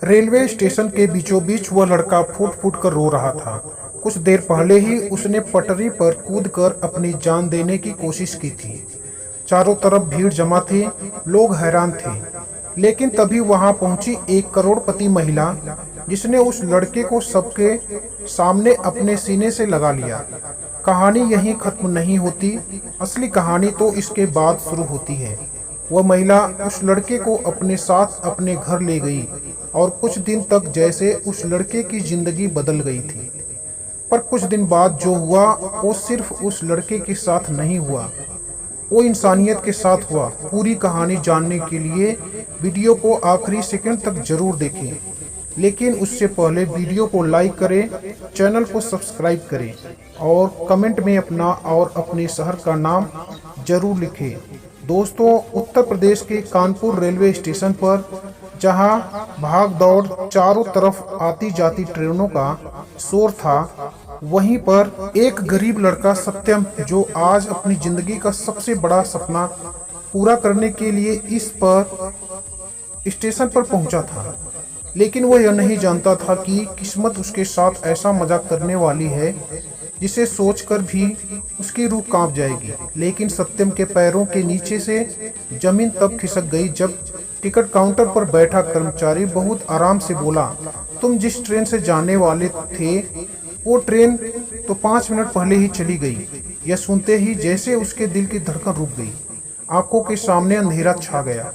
Railway station के बीचों बीच वह लड़का फूट फूट कर रो रहा था। कुछ देर पहले ही उसने पटरी पर कूदकर अपनी जान देने की कोशिश की थी। चारों तरफ भीड़ जमा थी, लोग हैरान थे। लेकिन तभी वहां पहुंची एक करोड़पति महिला, जिसने उस लड़के को सबके सामने अपने सीने से लगा लिया। कहानी यहीं खत्म नहीं होती, असली कहानी तो इसके बाद शुरू होती है। वह महिला उस लड़के को अपने साथ अपने घर ले गई और कुछ दिन तक जैसे उस लड़के की जिंदगी बदल गई थी। पर कुछ दिन बाद जो हुआ वो सिर्फ उस लड़के के साथ नहीं हुआ, वो इंसानियत के साथ हुआ। पूरी कहानी जानने के लिए वीडियो को आखिरी सेकंड तक जरूर देखें। लेकिन उससे पहले वीडियो को लाइक करें, चैनल को सब्सक्राइब करें और कमेंट में अपना और अपने शहर का नाम जरूर लिखें। दोस्तों, उत्तर प्रदेश के कानपुर रेलवे स्टेशन पर जहां भाग दौड़ चारों तरफ आती जाती ट्रेनों का शोर था, वहीं पर एक गरीब लड़का सत्यम, जो आज अपनी जिंदगी का सबसे बड़ा सपना पूरा करने के लिए इस पर स्टेशन पर पहुंचा था। लेकिन वह यह नहीं जानता था कि किस्मत उसके साथ ऐसा मजाक करने वाली है जिसे सोचकर भी उसकी रूह कांप जाएगी। लेकिन सत्यम के पैरों के नीचे से जमीन तब खिसक गई जब टिकट काउंटर पर बैठा कर्मचारी बहुत आराम से बोला, तुम जिस ट्रेन से जाने वाले थे वो ट्रेन तो 5 मिनट पहले ही चली गई। यह सुनते ही जैसे उसके दिल की धड़कन रुक गई, आंखों के सामने अंधेरा छा गया।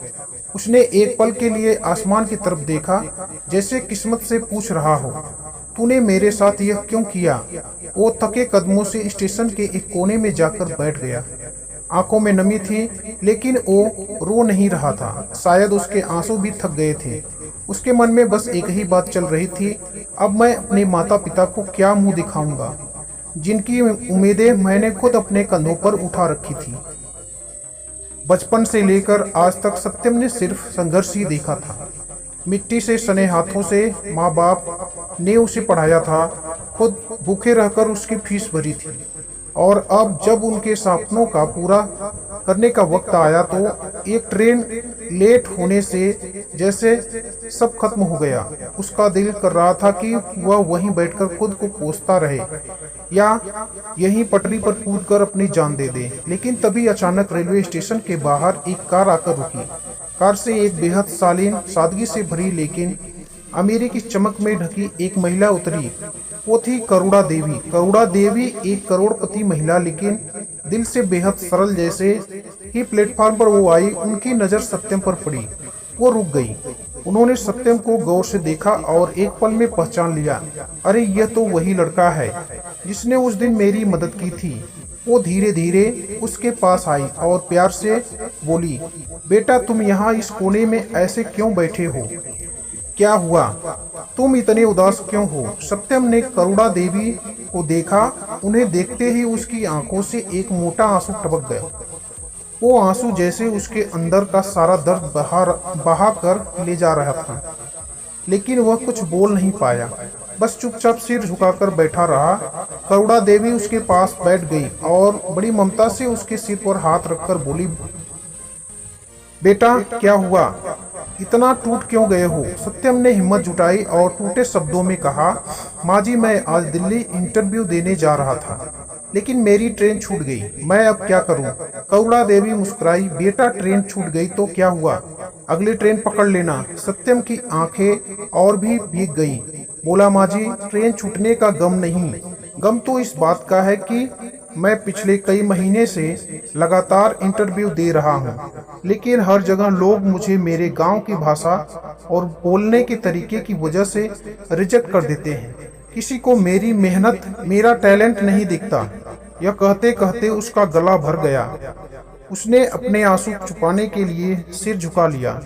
उसने एक पल के लिए आसमान की तरफ देखा, जैसे किस्मत से पूछ रहा हो, तूने मेरे साथ यह क्यों किया। वो थके कदमों से स्टेशन के एक कोने में जाकर बैठ गया। आंखों में नमी थी, लेकिन वो रो नहीं रहा था। शायद उसके आंसू भी थक गए थे। उसके मन में बस एक ही बात चल रही थी, अब मैं अपने माता पिता को क्या मुंह दिखाऊंगा, जिनकी उम्मीदें मैंने खुद अपने कंधों पर उठा रखी थी। बचपन से लेकर आज तक सत्यम ने सिर्फ संघर्ष ही देखा था। मिट्टी से सने हाथों से माँ बाप ने उसे पढ़ाया था, खुद भूखे रहकर उसकी फीस भरी थी। और अब जब उनके सपनों का पूरा करने का वक्त आया तो एक ट्रेन लेट होने से जैसे सब खत्म हो गया। उसका दिल कर रहा था कि वह वहीं बैठकर खुद को कोसता रहे या यहीं पटरी पर कूदकर अपनी जान दे दे। लेकिन तभी अचानक रेलवे स्टेशन के बाहर एक कार आकर रुकी। कार से एक बेहद शालीन, सादगी से भरी लेकिन अमीरी की चमक में ढकी एक महिला उतरी। वो थी करुणा देवी। करुणा देवी एक करोड़पति महिला, लेकिन दिल से बेहद सरल। जैसे ही प्लेटफॉर्म पर वो आई, उनकी नजर सत्यम पर पड़ी। वो रुक गई। उन्होंने सत्यम को गौर से देखा और एक पल में पहचान लिया, अरे यह तो वही लड़का है जिसने उस दिन मेरी मदद की थी। वो धीरे धीरे उसके पास आई और प्यार से बोली, बेटा तुम यहाँ इस कोने में ऐसे क्यों बैठे हो, क्या हुआ, तुम इतने उदास क्यों हो। सत्यम ने करुणा देवी को देखा। उन्हें देखते ही उसकी आंखों से एक मोटा आंसू टपक गया। वो आंसू जैसे उसके अंदर का सारा दर्द बहा कर ले जा रहा था। लेकिन वह कुछ बोल नहीं पाया, बस चुपचाप सिर झुकाकर बैठा रहा। करुणा देवी उसके पास बैठ गई और बड़ी ममता से उसके सिर पर हाथ रखकर बोली, बेटा क्या हुआ, इतना टूट क्यों गए हो। सत्यम ने हिम्मत जुटाई और टूटे शब्दों में कहा, माँ जी मैं आज दिल्ली इंटरव्यू देने जा रहा था, लेकिन मेरी ट्रेन छूट गई, मैं अब क्या करूं। करुणा देवी मुस्कुराई, बेटा ट्रेन छूट गई तो क्या हुआ, अगली ट्रेन पकड़ लेना। सत्यम की आंखें और भी भीग गई। बोला, माँ जी ट्रेन छूटने का गम नहीं, गम तो इस बात का है कि मैं पिछले कई महीने से लगातार इंटरव्यू दे रहा हूँ, लेकिन हर जगह लोग मुझे मेरे गांव की भाषा और बोलने के तरीके की वजह से रिजेक्ट कर देते हैं। किसी को मेरी मेहनत, मेरा टैलेंट नहीं दिखता। यह कहते कहते उसका गला भर गया। उसने अपने आंसू छुपाने के लिए सिर झुका लिया,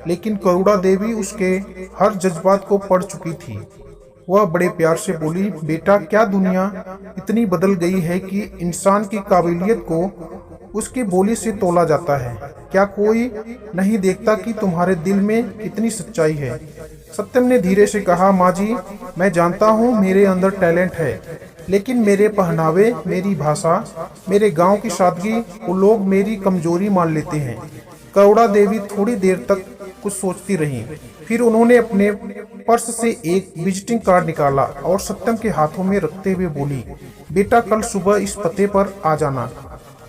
लेकिन करुणा देवी उसके हर जज्बात को पढ़ चुकी थी। वह बड़े प्यार से बोली, बेटा क्या दुनिया इतनी बदल गई है कि इंसान की काबिलियत को उसकी बोली से तोला जाता है। क्या कोई नहीं देखता कि तुम्हारे दिल में कितनी सच्चाई है। सत्यम ने धीरे से कहा, माँ जी मैं जानता हूँ मेरे अंदर टैलेंट है, लेकिन मेरे पहनावे, मेरी भाषा, मेरे गांव की सादगी को लोग मेरी कमजोरी मान लेते हैं। करुणा देवी थोड़ी देर तक कुछ सोचती रही, फिर उन्होंने अपने पर्स से एक विजिटिंग कार्ड निकाला और सत्यम के हाथों में रखते हुए बोली, बेटा कल सुबह इस पते पर आ जाना।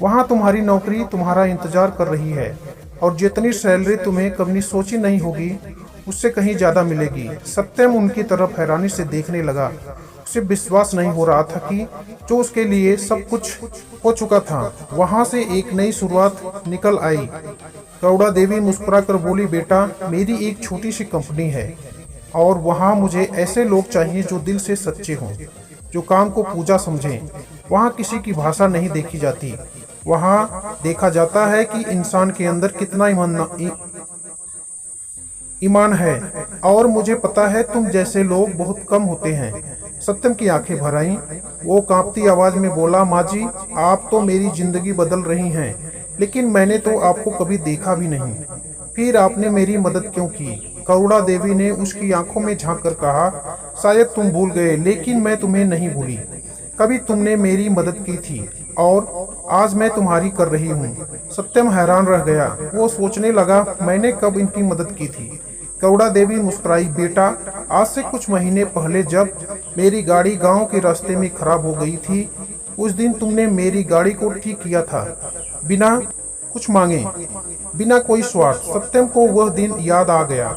वहाँ तुम्हारी नौकरी तुम्हारा इंतजार कर रही है और जितनी सैलरी तुम्हें कभी सोची नहीं होगी उससे कहीं ज्यादा मिलेगी। सत्यम उनकी तरफ हैरानी से देखने लगा। उसे विश्वास नहीं हो रहा था कि जो उसके लिए सब कुछ हो चुका था वहां से एक नई शुरुआत निकल आई। करुणा देवी मुस्कुराकर बोली, बेटा मेरी एक छोटी सी कंपनी है और वहाँ मुझे ऐसे लोग चाहिए जो दिल से सच्चे हों, जो काम को पूजा समझें। वहाँ किसी की भाषा नहीं देखी जाती, वहाँ देखा जाता है कि इंसान के अंदर कितना ईमान है और मुझे पता है तुम जैसे लोग बहुत कम होते हैं। सत्यम की आंखें भर आईं। वो कांपती आवाज में बोला, माँ जी आप तो मेरी जिंदगी बदल रही हैं, लेकिन मैंने तो आपको कभी देखा भी नहीं, फिर आपने मेरी मदद क्यों की? करुणा देवी ने उसकी आंखों में झांक कर कहा, शायद तुम भूल गए लेकिन मैं तुम्हें नहीं भूली। कभी तुमने मेरी मदद की थी और आज मैं तुम्हारी कर रही हूँ। सत्यम हैरान रह गया। वो सोचने लगा, मैंने कब इनकी मदद की थी? करुणा देवी मुस्कुराई, बेटा आज से कुछ महीने पहले जब मेरी गाड़ी गांव के रास्ते में खराब हो गई थी, उस दिन तुमने मेरी गाड़ी को ठीक किया था, बिना कुछ मांगे, बिना कोई स्वार्थ। सत्यम को वह दिन याद आ गया,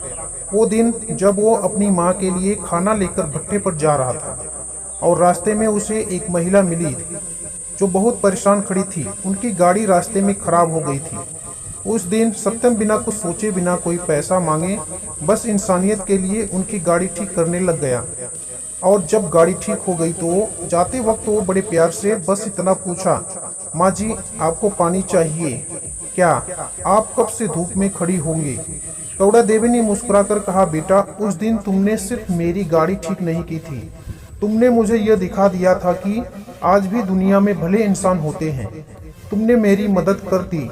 वो दिन जब वो अपनी माँ के लिए खाना लेकर भट्टे पर जा रहा था और रास्ते में उसे एक महिला मिली जो बहुत परेशान खड़ी थी। उनकी गाड़ी रास्ते में खराब हो गई थी। उस दिन सत्यम बिना कुछ सोचे, बिना कोई पैसा मांगे, बस इंसानियत के लिए उनकी गाड़ी ठीक करने लग गया। और जब गाड़ी ठीक हो गई तो जाते वक्त वो बड़े प्यार से बस इतना पूछा, माँ जी आपको पानी चाहिए क्या? आप कब से धूप में खड़ी होंगे? करुणा देवी ने मुस्कुराकर कहा, बेटा उस दिन तुमने सिर्फ मेरी गाड़ी ठीक नहीं की थी, तुमने मुझे यह दिखा दिया था कि आज भी दुनिया में भले इंसान होते हैं। तुमने मेरी मदद कर दी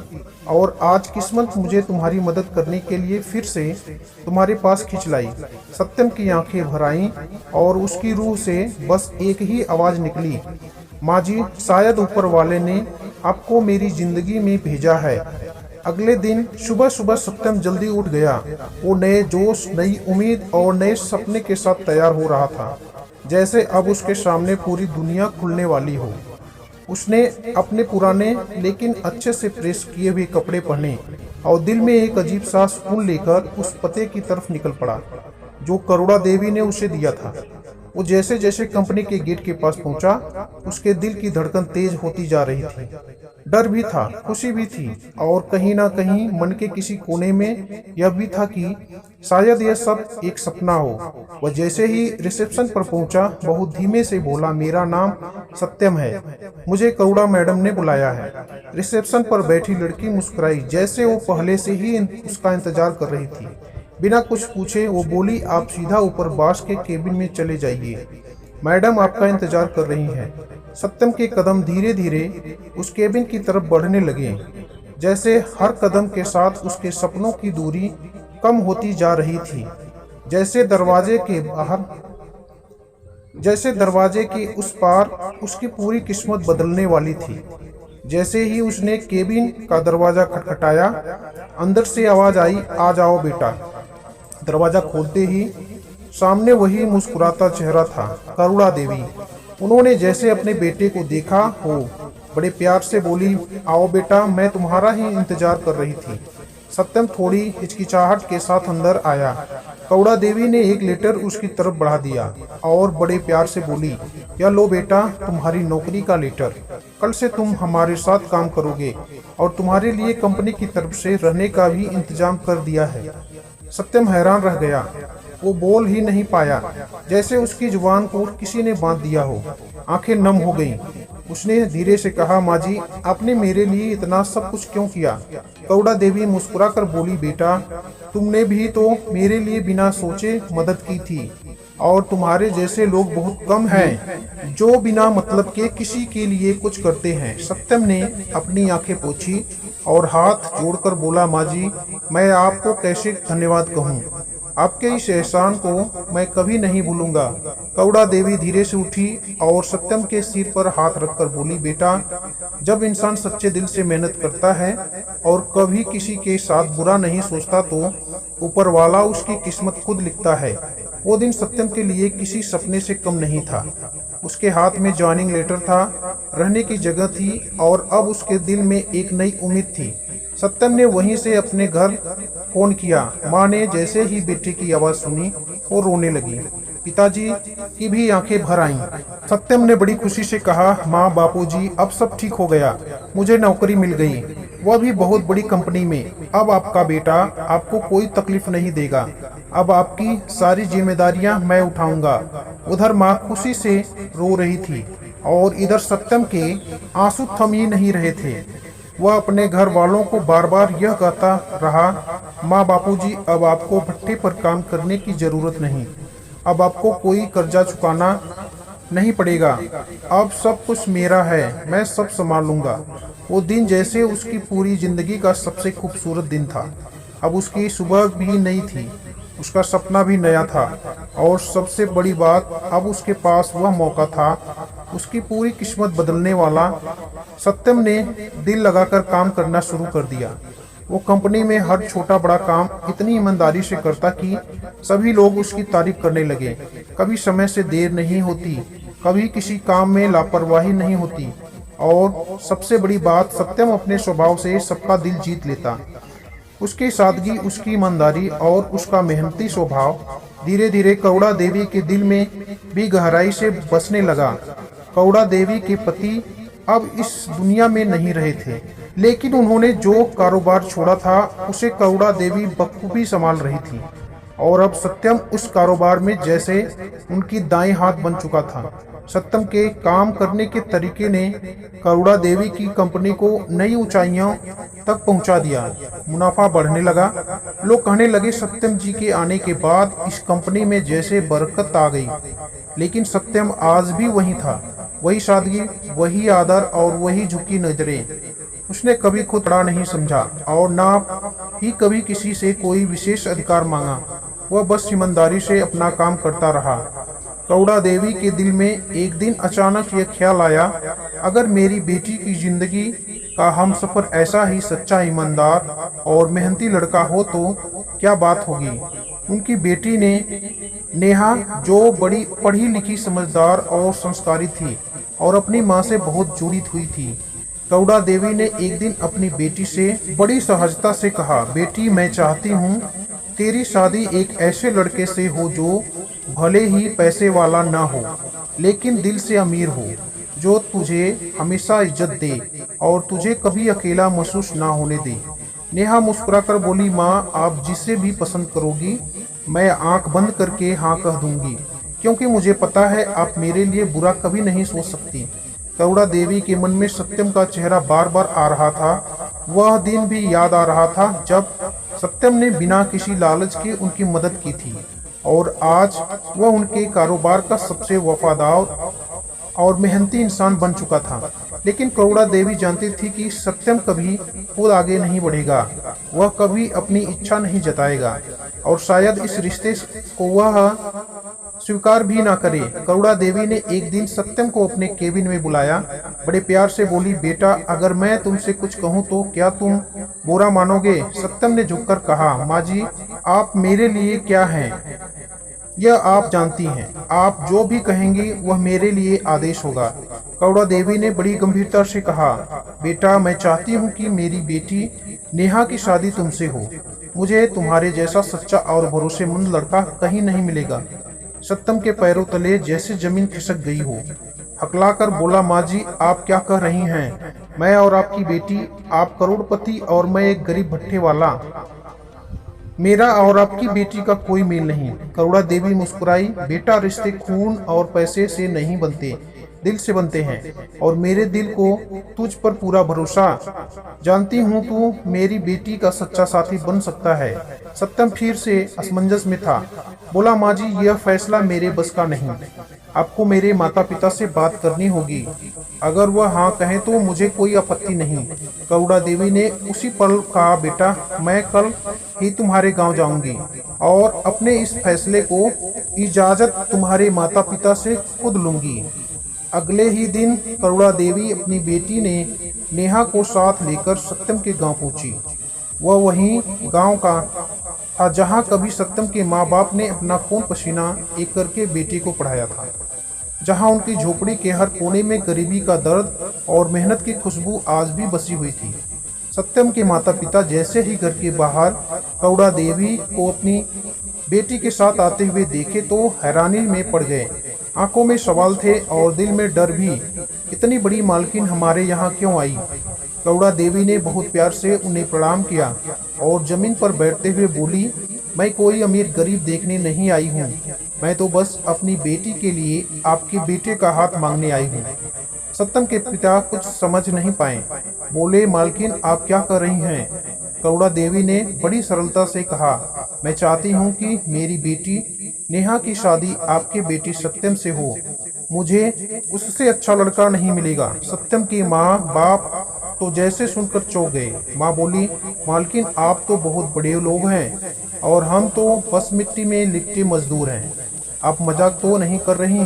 और आज किस्मत मुझे तुम्हारी मदद करने के लिए फिर से तुम्हारे पास खींच लाई। सत्यम की आंखें भर आईं और उसकी रूह से बस एक ही आवाज निकली, माँ जी शायद ऊपर वाले ने आपको मेरी जिंदगी में भेजा है। अगले दिन सुबह सुबह सत्यम जल्दी उठ गया। वो नए जोश, नई उम्मीद और नए सपने के साथ तैयार हो रहा था, जैसे अब उसके सामने पूरी दुनिया खुलने वाली हो। उसने अपने पुराने लेकिन अच्छे से प्रेस किए हुए कपड़े पहने और दिल में एक अजीब सा सुकून लेकर उस पते की तरफ निकल पड़ा जो करुणा देवी ने उसे दिया था। वो जैसे जैसे कंपनी के गेट के पास पहुंचा, उसके दिल की धड़कन तेज होती जा रही थी। डर भी था, खुशी भी थी और कहीं ना कहीं मन के किसी कोने में यह भी था कि शायद यह सब एक सपना हो। वह जैसे ही रिसेप्शन पर पहुंचा, बहुत धीमे से बोला, मेरा नाम सत्यम है, मुझे करुणा मैडम ने बुलाया है। रिसेप्शन पर बैठी लड़की मुस्कुराई, जैसे वो पहले से ही उसका इंतजार कर रही थी। बिना कुछ पूछे वो बोली, आप सीधा ऊपर बास के केबिन में चले जाइए, मैडम आपका इंतजार कर रही हैं। सत्यम के कदम धीरे धीरे उस केबिन की तरफ बढ़ने लगे, जैसे हर कदम के साथ उसके सपनों की दूरी कम होती जा रही थी। जैसे दरवाजे के उस पार उसकी पूरी किस्मत बदलने वाली थी। जैसे ही उसने केबिन का दरवाजा खटखटाया, अंदर से आवाज आई, आ जाओ बेटा। दरवाजा खोलते ही सामने वही मुस्कुराता चेहरा था, करुणा देवी। उन्होंने जैसे अपने बेटे को देखा हो, बड़े प्यार से बोली, आओ बेटा, मैं तुम्हारा ही इंतजार कर रही थी। सत्यम थोड़ी हिचकिचाहट के साथ अंदर आया। करुणा देवी ने एक लेटर उसकी तरफ बढ़ा दिया और बड़े प्यार से बोली, यह लो बेटा, तुम्हारी नौकरी का लेटर। कल से तुम हमारे साथ काम करोगे और तुम्हारे लिए कंपनी की तरफ से रहने का भी इंतजाम कर दिया है। सत्यम हैरान रह गया, वो बोल ही नहीं पाया, जैसे उसकी जुबान को किसी ने बांध दिया हो। आंखें नम हो गईं। उसने धीरे से कहा, माँ जी आपने मेरे लिए इतना सब कुछ क्यों किया? करुणा देवी मुस्कुराकर बोली, बेटा तुमने भी तो मेरे लिए बिना सोचे मदद की थी और तुम्हारे जैसे लोग बहुत कम हैं जो बिना मतलब के किसी के लिए कुछ करते हैं। सत्यम ने अपनी आंखें पोंछी और हाथ जोड़कर बोला, माँ जी मैं आपको कैसे धन्यवाद कहूँ, आपके इस एहसान को मैं कभी नहीं भूलूंगा। करुणा देवी धीरे से उठी और सत्यम के सिर पर हाथ रखकर बोली, बेटा जब इंसान सच्चे दिल से मेहनत करता है और कभी किसी के साथ बुरा नहीं सोचता तो ऊपर वाला उसकी किस्मत खुद लिखता है। वो दिन सत्यम के लिए किसी सपने से कम नहीं था। उसके हाथ में ज्वाइनिंग लेटर था, रहने की जगह थी और अब उसके दिल में एक नई उम्मीद थी। सत्यम ने वहीं से अपने घर फोन किया। माँ ने जैसे ही बेटे की आवाज़ सुनी वो रोने लगी। पिताजी की भी आंखें भर आईं। सत्यम ने बड़ी खुशी से कहा, माँ बापूजी अब सब ठीक हो गया, मुझे नौकरी मिल गई, वह भी बहुत बड़ी कंपनी में। अब आपका बेटा आपको कोई तकलीफ नहीं देगा, अब आपकी सारी जिम्मेदारियां मैं उठाऊंगा। उधर माँ खुशी से रो रही थी और इधर सत्यम के आंसू थम ही नहीं रहे थे। वह अपने घर वालों को बार बार यह कहता रहा, माँ बापूजी अब आपको भट्टे पर काम करने की जरूरत नहीं, अब आपको कोई कर्जा चुकाना नहीं पड़ेगा, अब सब कुछ मेरा है, मैं सब संभाल लूंगा। वो दिन जैसे उसकी पूरी जिंदगी का सबसे खूबसूरत दिन था। अब उसकी सुबह भी नई थी, उसका सपना भी नया था और सबसे बड़ी बात, अब उसके पास वह मौका था, उसकी पूरी किस्मत बदलने वाला। सत्यम ने दिल लगाकर काम करना शुरू कर दिया। वो कंपनी में हर छोटा बड़ा काम इतनी ईमानदारी से करता कि सभी लोग उसकी तारीफ करने लगे। कभी समय से देर नहीं होती, कभी किसी काम में लापरवाही नहीं होती और सबसे बड़ी बात, सत्यम अपने स्वभाव से सबका दिल जीत लेता। उसकी सादगी, उसकी ईमानदारी और उसका मेहनती स्वभाव धीरे धीरे कौड़ा देवी के दिल में भी गहराई से बसने लगा। कौड़ा देवी के पति अब इस दुनिया में नहीं रहे थे, लेकिन उन्होंने जो कारोबार छोड़ा था उसे कौड़ा देवी बखूबी संभाल रही थी और अब सत्यम उस कारोबार में जैसे उनकी दाएं हाथ बन चुका था। सत्यम के काम करने के तरीके ने करुणा देवी की कंपनी को नई ऊंचाइयों तक पहुंचा दिया। मुनाफा बढ़ने लगा। लोग कहने लगे, सत्यम जी के आने के बाद इस कंपनी में जैसे बरकत आ गई। लेकिन सत्यम आज भी वही था, वही सादगी, वही आदर और वही झुकी नजरें। उसने कभी खुद बड़ा नहीं समझा और ना ही कभी किसी से कोई विशेष अधिकार मांगा। वह बस ईमानदारी से अपना काम करता रहा। कौड़ा देवी के दिल में एक दिन अचानक यह ख्याल आया, अगर मेरी बेटी की जिंदगी का हमसफर ऐसा ही सच्चा, ईमानदार और मेहनती लड़का हो तो क्या बात होगी। उनकी बेटी ने नेहा, जो बड़ी पढ़ी लिखी, समझदार और संस्कारी थी और अपनी माँ से बहुत जुड़ी हुई थी। कौड़ा देवी ने एक दिन अपनी बेटी से बड़ी सहजता से कहा, बेटी मैं चाहती हूँ तेरी शादी एक ऐसे लड़के से हो जो भले ही पैसे वाला ना हो लेकिन दिल से अमीर हो, जो तुझे हमेशा इज्जत दे और तुझे कभी अकेला महसूस ना होने दे। नेहा मुस्कुराकर बोली, माँ आप जिसे भी पसंद करोगी मैं आंख बंद करके हाँ कह दूंगी, क्योंकि मुझे पता है आप मेरे लिए बुरा कभी नहीं सोच सकती। करुणा देवी के मन में सत्यम का चेहरा बार बार आ रहा था। वह दिन भी याद आ रहा था जब सत्यम ने बिना किसी लालच के उनकी मदद की थी और आज वह उनके कारोबार का सबसे वफादार और मेहनती इंसान बन चुका था। लेकिन करुणा देवी जानती थी कि सत्यम कभी खुद आगे नहीं बढ़ेगा, वह कभी अपनी इच्छा नहीं जताएगा और शायद इस रिश्ते को वह स्वीकार भी ना करे। करुणा देवी ने एक दिन सत्यम को अपने केबिन में बुलाया, बड़े प्यार से बोली, बेटा अगर मैं तुमसे कुछ कहूँ तो क्या तुम बुरा मानोगे? सत्यम ने झुककर कहा, माँ जी आप मेरे लिए क्या हैं यह आप जानती हैं, आप जो भी कहेंगी वह मेरे लिए आदेश होगा। करुणा देवी ने बड़ी गंभीरता से कहा, बेटा मैं चाहती हूँ कि मेरी बेटी नेहा की शादी तुमसे हो, मुझे तुम्हारे जैसा सच्चा और भरोसेमंद लड़का कहीं नहीं मिलेगा। सत्यम के पैरों तले जैसे जमीन खिसक गई हो। हकलाकर बोला, माँ जी आप क्या कह रही हैं? मैं और आपकी बेटी, आप करोड़पति और मैं एक गरीब भट्टे वाला, मेरा और आपकी बेटी का कोई मेल नहीं। करुणा देवी मुस्कुराई, बेटा रिश्ते खून और पैसे से नहीं बनते, दिल से बनते हैं और मेरे दिल को तुझ पर पूरा भरोसा। जानती हूँ तू मेरी बेटी का सच्चा साथी बन सकता है। सत्यम फिर से असमंजस में था। बोला, माँ जी यह फैसला मेरे बस का नहीं, आपको मेरे माता पिता से बात करनी होगी। अगर वह हाँ कहें तो मुझे कोई आपत्ति नहीं। करुणा देवी ने उसी पल कहा, बेटा मैं कल ही तुम्हारे गांव जाऊंगी और अपने इस फैसले को इजाजत तुम्हारे माता पिता से खुद लूंगी। अगले ही दिन करुणा देवी अपनी बेटी ने नेहा को साथ लेकर सत्यम के गांव पहुंची। वह वहीं गांव का था, जहां कभी सत्यम के माँ बाप ने अपना खून पसीना एक करके बेटे को पढ़ाया था, जहां उनकी झोपड़ी के हर कोने में गरीबी का दर्द और मेहनत की खुशबू आज भी बसी हुई थी। सत्यम के माता पिता जैसे ही घर के बाहर कौड़ा देवी को अपनी बेटी के साथ आते हुए देखे तो हैरानी में पड़ गए। आंखों में सवाल थे और दिल में डर भी। इतनी बड़ी मालकिन हमारे यहाँ क्यों आई? कौड़ा देवी ने बहुत प्यार से उन्हें प्रणाम किया और जमीन पर बैठते हुए बोली, मैं कोई अमीर गरीब देखने नहीं आई हूँ, मैं तो बस अपनी बेटी के लिए आपके बेटे का हाथ मांगने आई हूँ। सत्यम के पिता कुछ समझ नहीं पाए। बोले, मालकिन आप क्या कर रही हैं? कौड़ा देवी ने बड़ी सरलता से कहा, मैं चाहती हूँ कि मेरी बेटी नेहा की शादी आपके बेटे सत्यम से हो। मुझे उससे अच्छा लड़का नहीं मिलेगा। सत्यम की माँ बाप तो जैसे सुनकर चौंक गए। माँ बोली, मालकिन आप तो बहुत बड़े लोग हैं और हम तो बस मिट्टी में लिपटे मजदूर हैं, आप मजाक तो नहीं कर रही?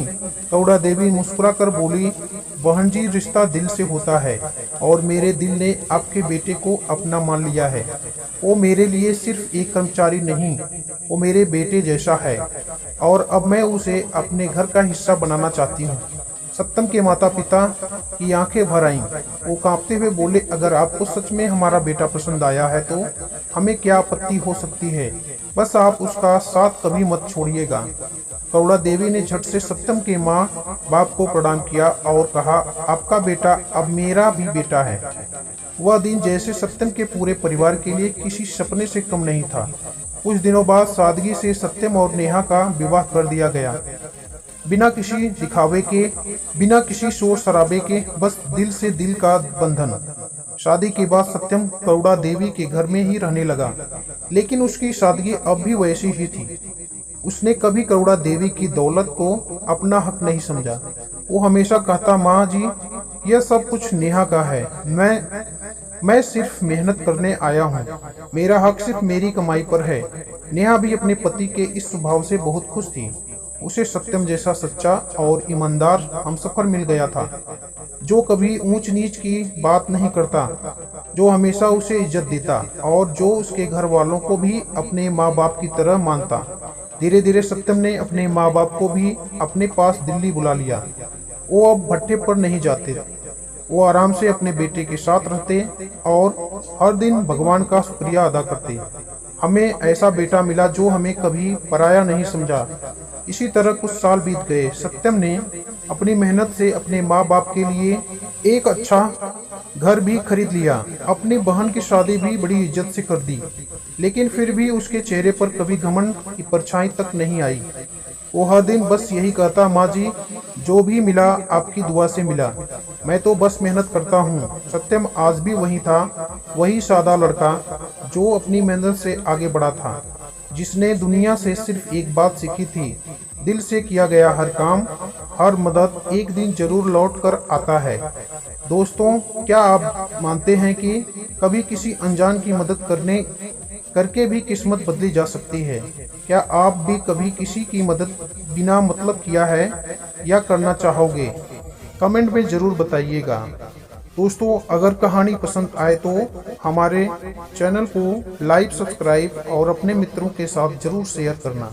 कौड़ा देवी मुस्कुराकर बोली, बहन जी, रिश्ता दिल से होता है और मेरे दिल ने आपके बेटे को अपना मान लिया है। वो मेरे लिए सिर्फ एक कर्मचारी नहीं, वो मेरे बेटे जैसा है और अब मैं उसे अपने घर का हिस्सा बनाना चाहती हूँ। सत्यम के माता पिता की आंखें भर आईं। वो कांपते हुए बोले, अगर आपको सच में हमारा बेटा पसंद आया है तो हमें क्या आपत्ति हो सकती है, बस आप उसका साथ कभी मत छोड़िएगा। कौड़ा देवी ने झट से सत्यम के माँ बाप को प्रणाम किया और कहा, आपका बेटा अब मेरा भी बेटा है। वह दिन जैसे सत्यम के पूरे परिवार के लिए किसी सपने से कम नहीं था। कुछ दिनों बाद सादगी से सत्यम और नेहा का विवाह कर दिया गया, बिना किसी दिखावे के, बिना किसी शोर शराबे के, बस दिल से दिल का बंधन। शादी के बाद सत्यम कौड़ा देवी के घर में ही रहने लगा, लेकिन उसकी सादगी अब भी वैसी ही थी। उसने कभी कौड़ा देवी की दौलत को अपना हक नहीं समझा। वो हमेशा कहता, माँ जी, यह सब कुछ नेहा का है, मैं सिर्फ मेहनत करने आया हूँ, मेरा हक सिर्फ मेरी कमाई पर है। नेहा भी अपने पति के इस स्वभाव से बहुत खुश थी। उसे सत्यम जैसा सच्चा और ईमानदार हमसफर मिल गया था, जो कभी ऊंच नीच की बात नहीं करता, जो हमेशा उसे इज्जत देता और जो उसके घर वालों को भी अपने माँ बाप की तरह मानता। धीरे धीरे सत्यम ने अपने माँ बाप को भी अपने पास दिल्ली बुला लिया। वो अब भट्टे पर नहीं जाते, वो आराम से अपने बेटे के साथ रहते और हर दिन भगवान का शुक्रिया अदा करते। हमें ऐसा बेटा मिला जो हमें कभी पराया नहीं समझा। इसी तरह कुछ साल बीत गए। सत्यम ने अपनी मेहनत से अपने माँ बाप के लिए एक अच्छा घर भी खरीद लिया, अपनी बहन की शादी भी बड़ी इज्जत से कर दी, लेकिन फिर भी उसके चेहरे पर कभी घमंड की परछाई तक नहीं आई। वो हर दिन बस यही कहता, माँ जी, जो भी मिला आपकी दुआ से मिला, मैं तो बस मेहनत करता हूँ। सत्यम आज भी वही था, वही सादा लड़का जो अपनी मेहनत से आगे बढ़ा था, जिसने दुनिया से सिर्फ एक बात सीखी थी, दिल से किया गया हर काम, हर मदद एक दिन जरूर लौट कर आता है। दोस्तों, क्या आप मानते हैं कि कभी किसी अनजान की मदद करके भी किस्मत बदली जा सकती है? क्या आप भी कभी किसी की मदद बिना मतलब किया है या करना चाहोगे? कमेंट में ज़रूर बताइएगा। दोस्तों, अगर कहानी पसंद आए तो हमारे चैनल को लाइक, सब्सक्राइब और अपने मित्रों के साथ ज़रूर शेयर करना।